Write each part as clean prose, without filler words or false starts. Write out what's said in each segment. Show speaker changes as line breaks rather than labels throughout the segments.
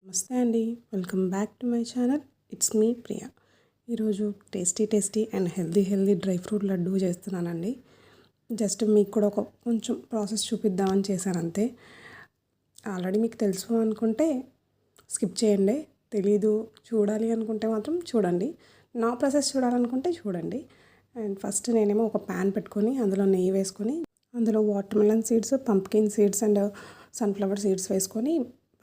నమస్తే అండి, welcome back to my channel. It's me Priya. ఈరోజు tasty and healthy dry fruit laddu చేస్తున్నానండి. జస్ట్ మీకు కూడా కొంచెం ప్రాసెస్ చూపిద్దామని చేశాను అంతే. ఆల్రెడీ మీకు తెలుసు అనుకుంటే స్కిప్ చేయండి, తెలీదు చూడాలి అనుకుంటే మాత్రం చూడండి. నా ప్రాసెస్ చూడాలనుకుంటే చూడండి. అండ్ ఫస్ట్ నేనేమో ఒక ప్యాన్ పెట్టుకొని అందులో నెయ్యి వేసుకొని అందులో water melon seeds, pumpkin seeds and sunflower seeds వేసుకొని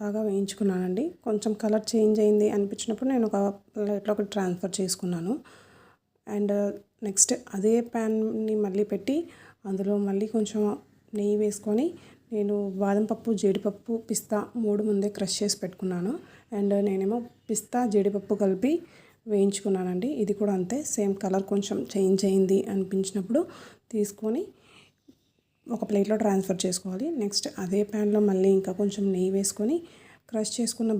బాగా వేయించుకున్నానండి. కొంచెం కలర్ చేంజ్ అయింది అనిపించినప్పుడు నేను ఒక ప్లేట్లోకి ట్రాన్స్ఫర్ చేసుకున్నాను. అండ్ నెక్స్ట్ అదే ప్యాన్ని మళ్ళీ పెట్టి అందులో మళ్ళీ కొంచెం నెయ్యి వేసుకొని నేను బాదం పప్పు, జీడిపప్పు, పిస్తా 3 ముందే క్రష్ చేసి పెట్టుకున్నాను. అండ్ నేనేమో పిస్తా, జీడిపప్పు కలిపి వేయించుకున్నానండి. ఇది కూడా అంతే, సేమ్ కలర్ కొంచెం చేంజ్ అయింది అనిపించినప్పుడు తీసుకొని ఒక ప్లేట్లో ట్రాన్స్ఫర్ చేసుకోవాలి. నెక్స్ట్ అదే ప్యాన్లో మళ్ళీ ఇంకా కొంచెం నెయ్యి వేసుకొని క్రష్ చేసుకున్న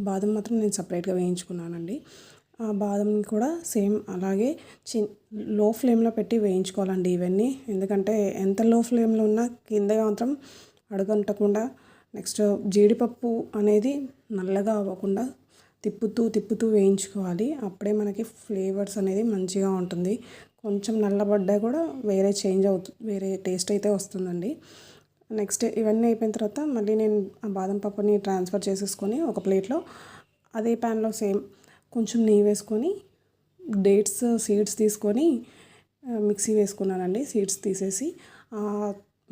బాదం మాత్రం నేను సపరేట్గా వేయించుకున్నానండి. ఆ బాదంని కూడా సేమ్ అలాగే లో ఫ్లేమ్లో పెట్టి వేయించుకోవాలండి ఇవన్నీ. ఎందుకంటే ఎంత లో ఫ్లేమ్లో ఉన్నా కింద మాత్రం అడుగంటకుండా, నెక్స్ట్ జీడిపప్పు అనేది నల్లగా అవ్వకుండా తిప్పుతూ వేయించుకోవాలి. అప్పుడే మనకి ఫ్లేవర్స్ అనేది మంచిగా ఉంటుంది. కొంచెం నల్లబడ్డా కూడా వేరే టేస్ట్ అయితే వస్తుందండి. నెక్స్ట్ ఇవన్నీ అయిపోయిన తర్వాత మళ్ళీ నేను ఆ బాదం పప్పుని ట్రాన్స్ఫర్ చేసేసుకొని ఒక ప్లేట్లో అదే ప్యాన్లో సేమ్ కొంచెం నెయ్యి వేసుకొని డేట్స్ సీడ్స్ తీసుకొని మిక్సీ వేసుకున్నానండి. సీడ్స్ తీసేసి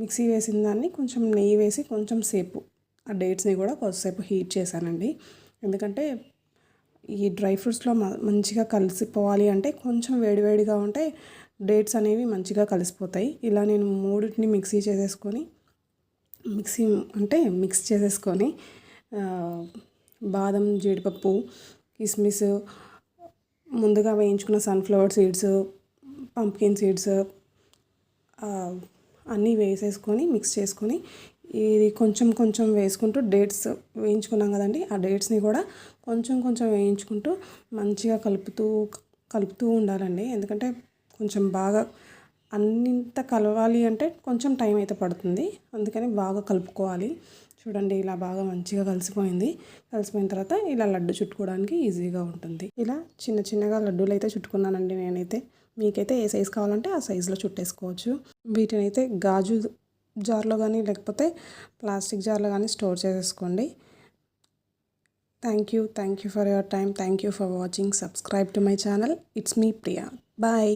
మిక్సీ వేసిన దాన్ని కొంచెం నెయ్యి వేసి కొంచెం సేపు ఆ డేట్స్ని కూడా కొద్దిసేపు హీట్ చేశానండి. ఎందుకంటే ఈ డ్రై ఫ్రూట్స్లో మంచిగా కలిసిపోవాలి అంటే కొంచెం వేడిగా ఉంటే డేట్స్ అనేవి మంచిగా కలిసిపోతాయి. ఇలా నేను మూడింటిని మిక్స్ చేసేసుకొని బాదం, జీడిపప్పు, కిస్మిస్, ముందుగా వేయించుకున్న సన్ఫ్లవర్ సీడ్స్, పంప్కిన్ సీడ్స్ అన్నీ వేసేసుకొని మిక్స్ చేసుకొని ఇది కొంచెం వేసుకుంటూ డేట్స్ వేయించుకున్నాం కదండి, ఆ డేట్స్ని కూడా కొంచెం వేయించుకుంటూ మంచిగా కలుపుతూ ఉండాలండి. ఎందుకంటే కొంచెం బాగా అన్నింత కలవాలి అంటే కొంచెం టైం అయితే పడుతుంది. అందుకని బాగా కలుపుకోవాలి. చూడండి, ఇలా బాగా మంచిగా కలిసిపోయిన తర్వాత ఇలా లడ్డు చుట్టుకోవడానికి ఈజీగా ఉంటుంది. ఇలా చిన్నగా లడ్డూలు అయితే చుట్టుకున్నానండి నేనైతే. మీకైతే ఏ సైజు కావాలంటే ఆ సైజులో చుట్టేసుకోవచ్చు. వీటిని అయితే గాజు జార్లో కానీ లేకపోతే ప్లాస్టిక్ జార్లో కానీ స్టోర్ చేసేసుకోండి. Thank you for your time. Thank you for watching. Subscribe to my channel. It's me Priya. Bye.